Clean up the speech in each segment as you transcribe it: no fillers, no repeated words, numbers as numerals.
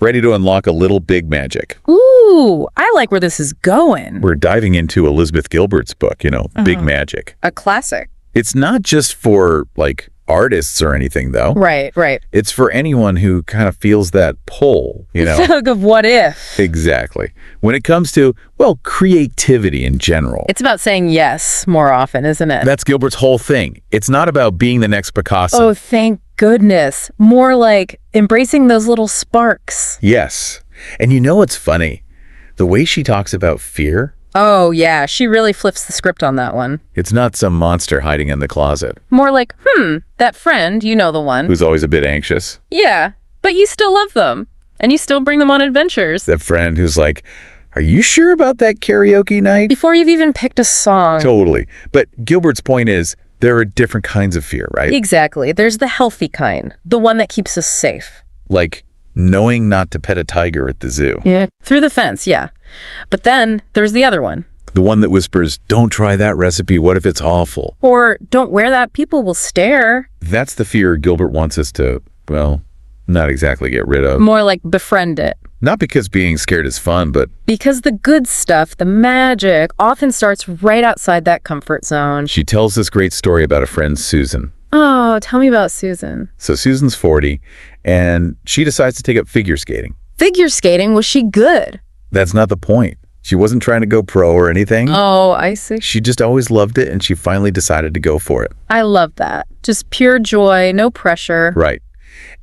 ready to unlock a little big magic. Ooh, I like where this is going. We're diving into Elizabeth Gilbert's book, Big Magic. A classic. It's not just for, artists or anything, though. Right. It's for anyone who kind of feels that pull, Tug of what if. Exactly. When it comes to, creativity in general. It's about saying yes more often, isn't it? That's Gilbert's whole thing. It's not about being the next Picasso. Oh, thank goodness. More like embracing those little sparks. Yes. And what's funny? The way she talks about fear. Oh, yeah. She really flips the script on that one. It's not some monster hiding in the closet. More like, that friend, the one. Who's always a bit anxious. Yeah, but you still love them. And you still bring them on adventures. That friend who's like, are you sure about that karaoke night? Before you've even picked a song. Totally. But Gilbert's point is, there are different kinds of fear, right? Exactly. There's the healthy kind. The one that keeps us safe. Like knowing not to pet a tiger at the zoo. Yeah. Through the fence, yeah. But then there's the other one. The one that whispers, don't try that recipe, what if it's awful? Or don't wear that, people will stare. That's the fear Gilbert wants us to, not exactly get rid of. More like befriend it. Not because being scared is fun, but because the good stuff, the magic, often starts right outside that comfort zone. She tells this great story about a friend, Susan. Oh, tell me about Susan. So Susan's 40, and she decides to take up figure skating. Figure skating? Was she good? That's not the point. She wasn't trying to go pro or anything. Oh, I see. She just always loved it, and she finally decided to go for it. I love that. Just pure joy, no pressure. Right.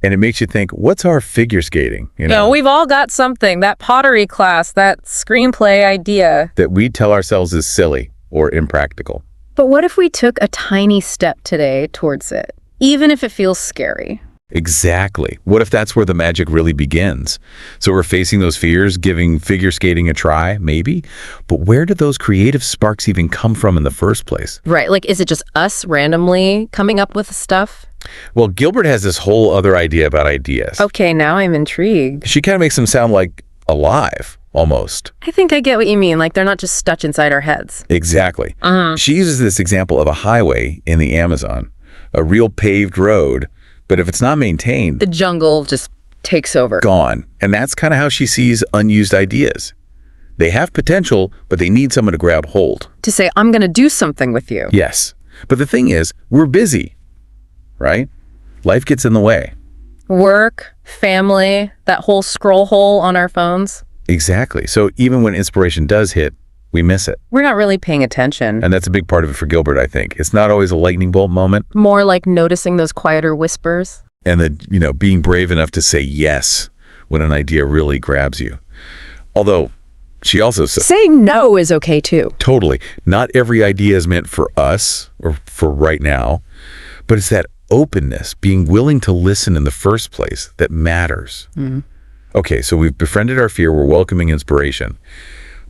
And it makes you think, what's our figure skating? We've all got something. That pottery class, that screenplay idea. That we tell ourselves is silly or impractical. But what if we took a tiny step today towards it, even if it feels scary? Exactly. What if that's where the magic really begins? So we're facing those fears, giving figure skating a try, maybe? But where did those creative sparks even come from in the first place? Right. Is it just us randomly coming up with stuff? Well, Gilbert has this whole other idea about ideas. Okay, now I'm intrigued. She kind of makes them sound like alive, almost. I think I get what you mean. They're not just stuck inside our heads. Exactly. She uses this example of a highway in the Amazon, a real paved road. But if it's not maintained, the jungle just takes over. Gone. And that's kind of how she sees unused ideas. They have potential, but they need someone to grab hold. To say, I'm going to do something with you. Yes. But the thing is, we're busy, right? Life gets in the way. Work, family, that whole scroll hole on our phones. Exactly. So even when inspiration does hit, we miss it. We're not really paying attention. And that's a big part of it for Gilbert, I think. It's not always a lightning bolt moment. More like noticing those quieter whispers. And then, being brave enough to say yes when an idea really grabs you. Although, she also says... saying no is okay, too. Totally. Not every idea is meant for us or for right now. But it's that openness, being willing to listen in the first place, that matters. Okay, so we've befriended our fear. We're welcoming inspiration.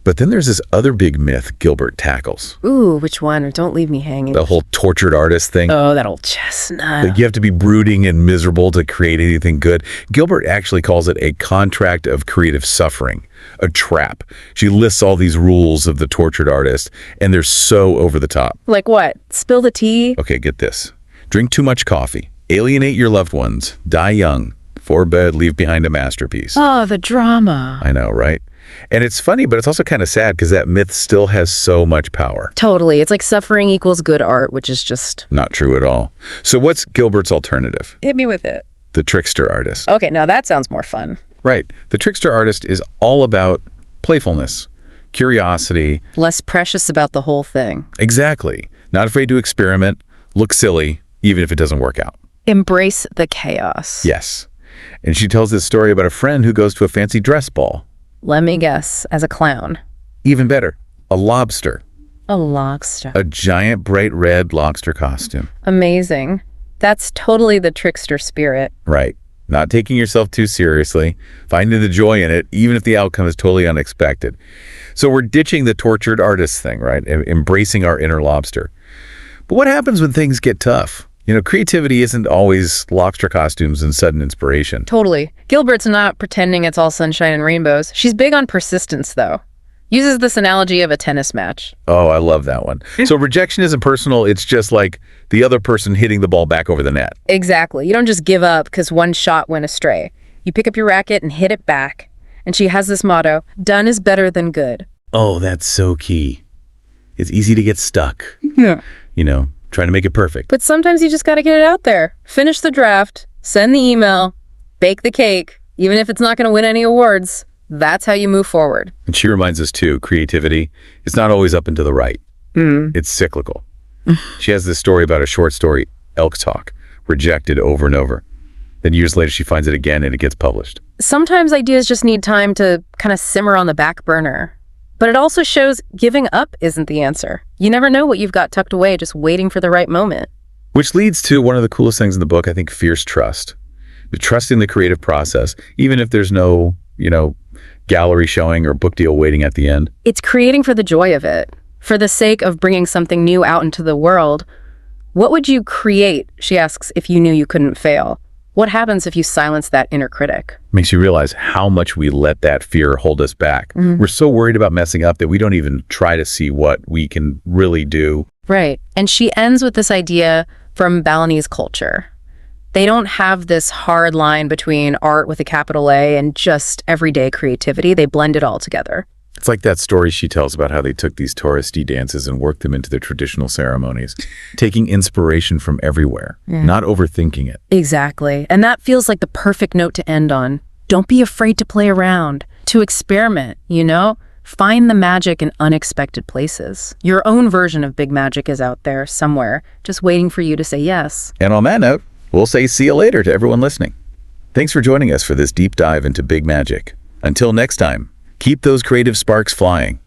But then there's this other big myth Gilbert tackles. Ooh, which one? Don't leave me hanging. The whole tortured artist thing. Oh, that old chestnut. You have to be brooding and miserable to create anything good. Gilbert actually calls it a contract of creative suffering, a trap. She lists all these rules of the tortured artist, and they're so over the top. Like what? Spill the tea? Okay, get this. Drink too much coffee. Alienate your loved ones. Die young. Before bed, leave behind a masterpiece. Oh, the drama. I know, right? And it's funny, but it's also kind of sad because that myth still has so much power. Totally. It's like suffering equals good art, which is just... not true at all. So what's Gilbert's alternative? Hit me with it. The trickster artist. Okay, now that sounds more fun. Right. The trickster artist is all about playfulness, curiosity. Less precious about the whole thing. Exactly. Not afraid to experiment, look silly, even if it doesn't work out. Embrace the chaos. Yes. And she tells this story about a friend who goes to a fancy dress ball. Let me guess, as a clown. Even better, a lobster. A lobster. A giant bright red lobster costume. Amazing. That's totally the trickster spirit. Right. Not taking yourself too seriously, finding the joy in it, even if the outcome is totally unexpected. So we're ditching the tortured artist thing, right? Embracing our inner lobster. But what happens when things get tough? Creativity isn't always lobster costumes and sudden inspiration. Totally. Gilbert's not pretending it's all sunshine and rainbows. She's big on persistence, though. Uses this analogy of a tennis match. Oh, I love that one. So rejection isn't personal. It's just like the other person hitting the ball back over the net. Exactly. You don't just give up because one shot went astray. You pick up your racket and hit it back. And she has this motto, done is better than good. Oh, that's so key. It's easy to get stuck. Yeah. Trying to make it perfect. But sometimes you just got to get it out there. Finish the draft, send the email, bake the cake. Even if it's not going to win any awards, that's how you move forward. And she reminds us too, creativity, it's not always up and to the right. It's cyclical. She has this story about a short story, Elk Talk, rejected over and over. Then years later, she finds it again and it gets published. Sometimes ideas just need time to kind of simmer on the back burner. But it also shows giving up isn't the answer. You never know what you've got tucked away just waiting for the right moment. Which leads to one of the coolest things in the book, I think, fierce trust. The trust in the creative process, even if there's no, gallery showing or book deal waiting at the end. It's creating for the joy of it. For the sake of bringing something new out into the world. What would you create, she asks, if you knew you couldn't fail? What happens if you silence that inner critic? Makes you realize how much we let that fear hold us back. We're so worried about messing up that we don't even try to see what we can really do. Right. And she ends with this idea from Balinese culture. They don't have this hard line between art with a capital A and just everyday creativity. They blend it all together. It's like that story she tells about how they took these touristy dances and worked them into their traditional ceremonies, taking inspiration from everywhere, not overthinking it. Exactly. And that feels like the perfect note to end on. Don't be afraid to play around, to experiment, Find the magic in unexpected places. Your own version of big magic is out there somewhere, just waiting for you to say yes. And on that note, we'll say see you later to everyone listening. Thanks for joining us for this deep dive into big magic. Until next time, keep those creative sparks flying.